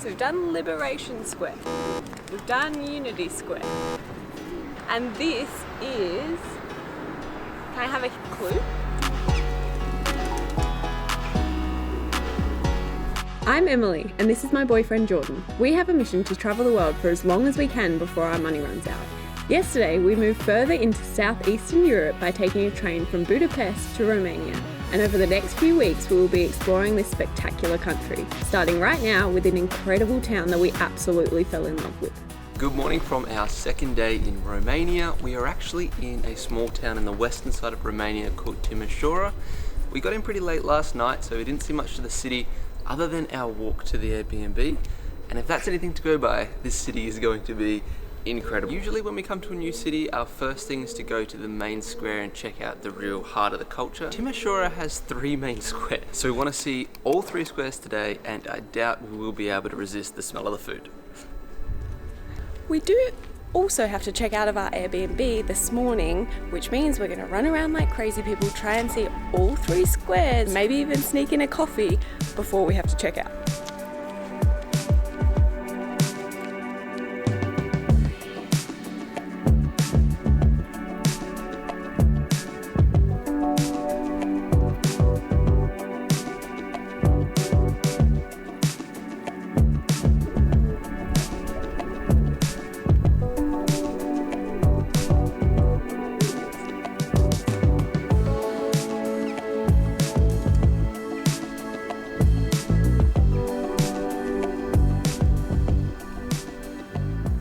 So we've done Liberation Square, we've done Unity Square, and this is, can I have a clue? I'm Emily, and this is my boyfriend Jordan. We have a mission to travel the world for as long as we can before our money runs out. Yesterday, we moved further into southeastern Europe by taking a train from Budapest to Romania. And over the next few weeks, we will be exploring this spectacular country, starting right now with an incredible town that we absolutely fell in love with. Good morning from our second day in Romania. We are actually in a small town in the western side of Romania called Timisoara. We got in pretty late last night, so we didn't see much of the city other than our walk to the Airbnb. And if that's anything to go by, this city is going to be incredible. Usually when we come to a new city, our first thing is to go to the main square and check out the real heart of the culture. Timisoara has 3 main squares, so we want to see all 3 squares today, and I doubt we will be able to resist the smell of the food. We do also have to check out of our Airbnb this morning, which means we're going to run around like crazy people, try and see all 3 squares, maybe even sneak in a coffee before we have to check out.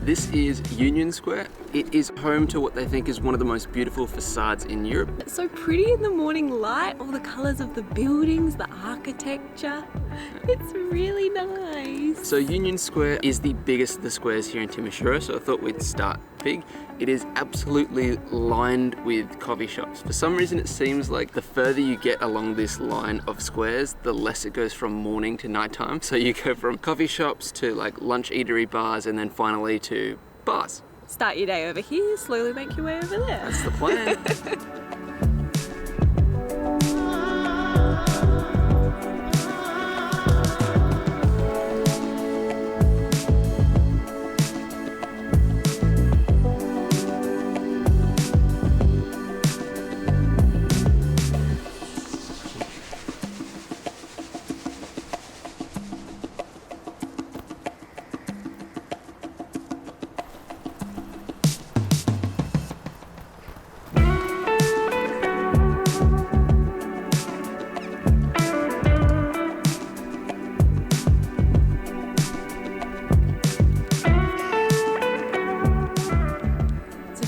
This is Union Square. It is home to what they think is one of the most beautiful facades in Europe. It's so pretty in the morning light, all the colours of the buildings, the architecture. It's really nice. So Union Square is the biggest of the squares here in Timisoara, so I thought we'd start big. It is absolutely lined with coffee shops. For some reason it seems like the further you get along this line of squares, the less it goes from morning to nighttime. So you go from coffee shops to like lunch eatery bars and then finally to bars. Start your day over here, slowly make your way over there. That's the plan.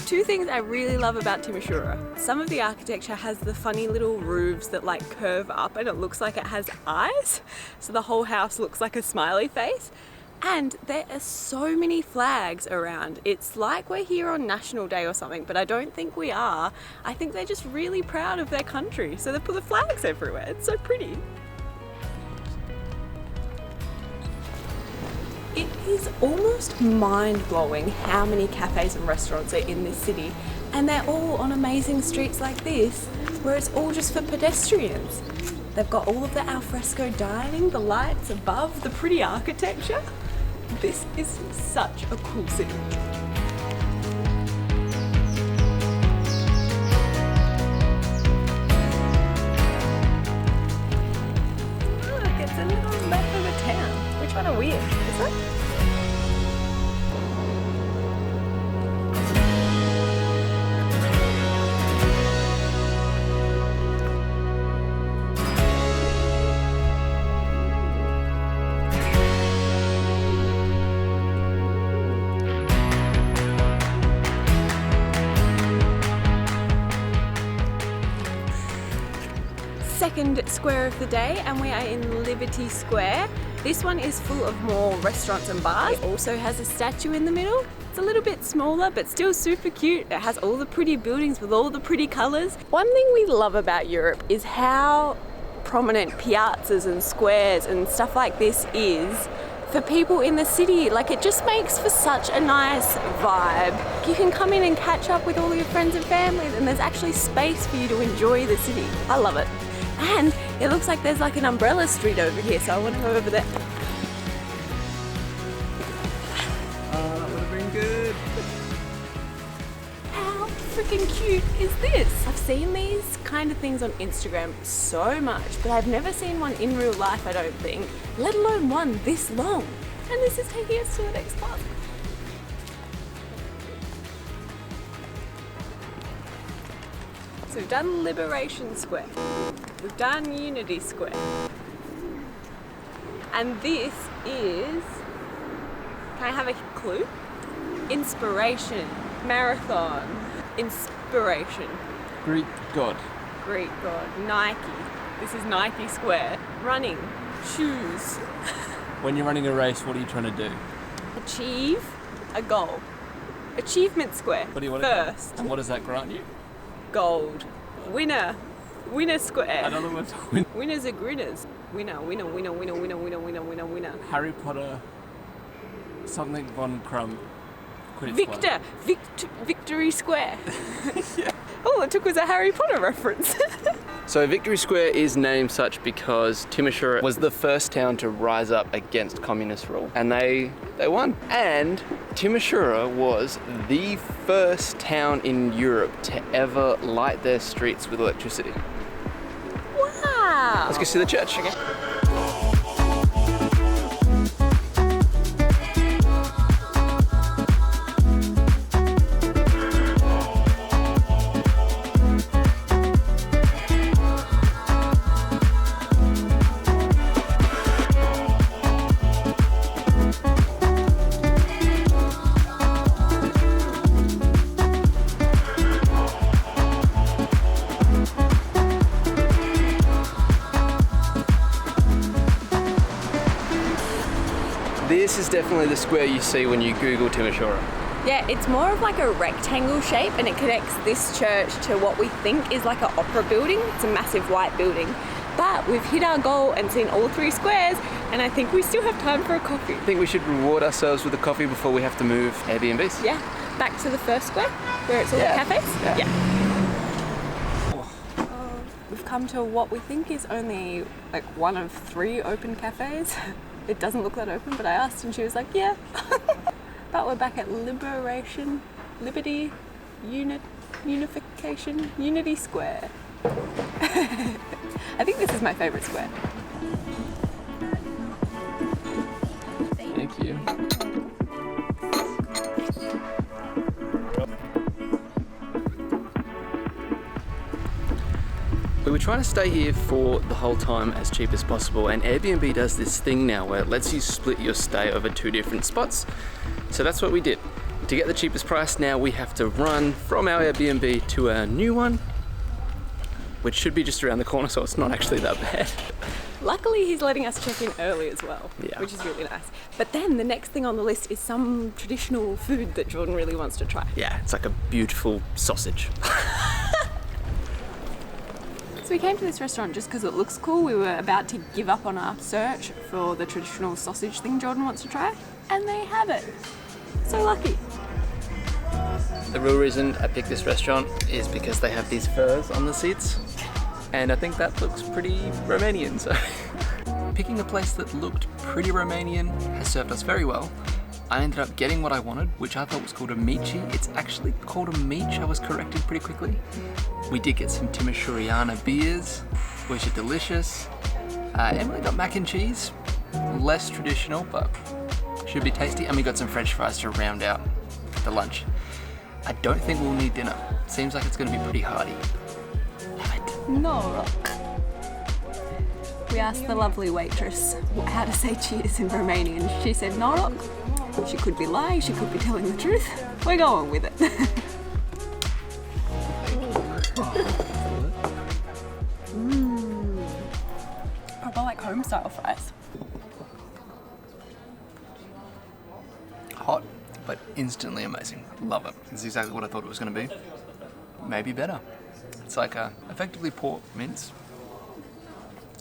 Two things I really love about Timisoara. Some of the architecture has the funny little roofs that like curve up and it looks like it has eyes. So the whole house looks like a smiley face. And there are so many flags around. It's like we're here on National Day or something, but I don't think we are. I think they're just really proud of their country. So they put the flags everywhere. It's so pretty. It is almost mind-blowing how many cafes and restaurants are in this city, and they're all on amazing streets like this where it's all just for pedestrians. They've got all of the alfresco dining, the lights above, the pretty architecture. This is such a cool city. Look, it's a little map of a town. Which one are we in? Is it? Second square of the day, and we are in Liberty Square. This one is full of more restaurants and bars. It also has a statue in the middle. It's a little bit smaller, but still super cute. It has all the pretty buildings with all the pretty colors. One thing we love about Europe is how prominent piazzas and squares and stuff like this is for people in the city. Like, it just makes for such a nice vibe. You can come in and catch up with all your friends and family, and there's actually space for you to enjoy the city. I love it. And it looks like there's like an umbrella street over here, so I want to go over there. freaking cute is this? I've seen these kind of things on Instagram so much, but I've never seen one in real life, I don't think, let alone one this long. And this is taking us to the next part. So we've done Liberation Square, we've done Unity Square, and this is, can I have a clue? Inspiration, marathon, inspiration. Greek god. Greek god, Nike. This is Nike Square. Running, shoes. When you're running a race, what are you trying to do? Achieve a goal. Achievement Square. What do you want first? And what does that grant you? Gold. Winner. Winner Square. Another word for win. Winners are grinners. Winner, winner, winner, winner, winner, winner, winner, winner, winner. Harry Potter. Something von Crumb. Victor. Victory Square. Yeah. All it took was a Harry Potter reference. So Victory Square is named such because Timisoara was the first town to rise up against communist rule, and they won. And Timisoara was the first town in Europe to ever light their streets with electricity. Wow. Let's go see the church. Okay. This is definitely the square you see when you Google Timisoara. Yeah, it's more of like a rectangle shape, and it connects this church to what we think is like an opera building. It's a massive white building. But we've hit our goal and seen all three squares, and I think we still have time for a coffee. I think we should reward ourselves with a coffee before we have to move Airbnbs. Yeah, back to the first square where it's all the cafes. Yeah. We've come to what we think is only like one of 3 open cafes. It doesn't look that open, but I asked and she was like, yeah. But we're back at Liberation, Liberty, Unification, Unity Square. I think this is my favourite square. Thank you. We were trying to stay here for the whole time as cheap as possible, and Airbnb does this thing now where it lets you split your stay over 2 different spots. So that's what we did. To get the cheapest price now we have to run from our Airbnb to our new one, which should be just around the corner, so it's not actually that bad. Luckily he's letting us check in early as well, Yeah. which is really nice. But then the next thing on the list is some traditional food that Jordan really wants to try. Yeah, it's like a beautiful sausage. So we came to this restaurant just because it looks cool. We were about to give up on our search for the traditional sausage thing Jordan wants to try, and they have it. So lucky. The real reason I picked this restaurant is because they have these furs on the seats, and I think that looks pretty Romanian, so picking a place that looked pretty Romanian has served us very well. I ended up getting what I wanted, which I thought was called a mici. It's actually called a mici. I was corrected pretty quickly. We did get some Timisoara beers, which are delicious. Emily got mac and cheese, less traditional, but should be tasty. And we got some French fries to round out the lunch. I don't think we'll need dinner. Seems like it's going to be pretty hearty. Love it. Noroc. We asked the lovely waitress how to say cheers in Romanian. She said Noroc. She could be lying, she could be telling the truth. We're going with it. Proper like home style fries. Hot, but instantly amazing. Love it. It's exactly what I thought it was going to be. Maybe better. It's like effectively pork mince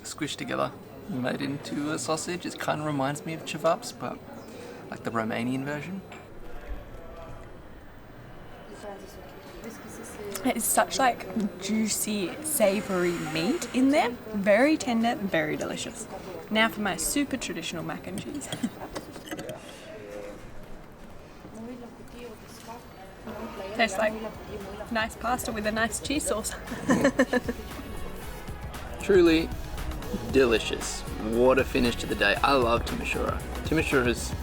squished together, made into a sausage. It kind of reminds me of kebabs, but like the Romanian version. It's such like juicy, savoury meat in there. Very tender, very delicious. Now for my super traditional mac and cheese. Tastes like nice pasta with a nice cheese sauce. Truly delicious. What a finish to the day. I love Timisoara. Timisoara is,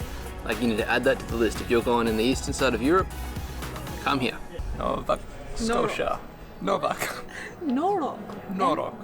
like, you need to add that to the list. If you're going in the eastern side of Europe, come here. Nova Scotia. Noroc. Noroc. Noroc.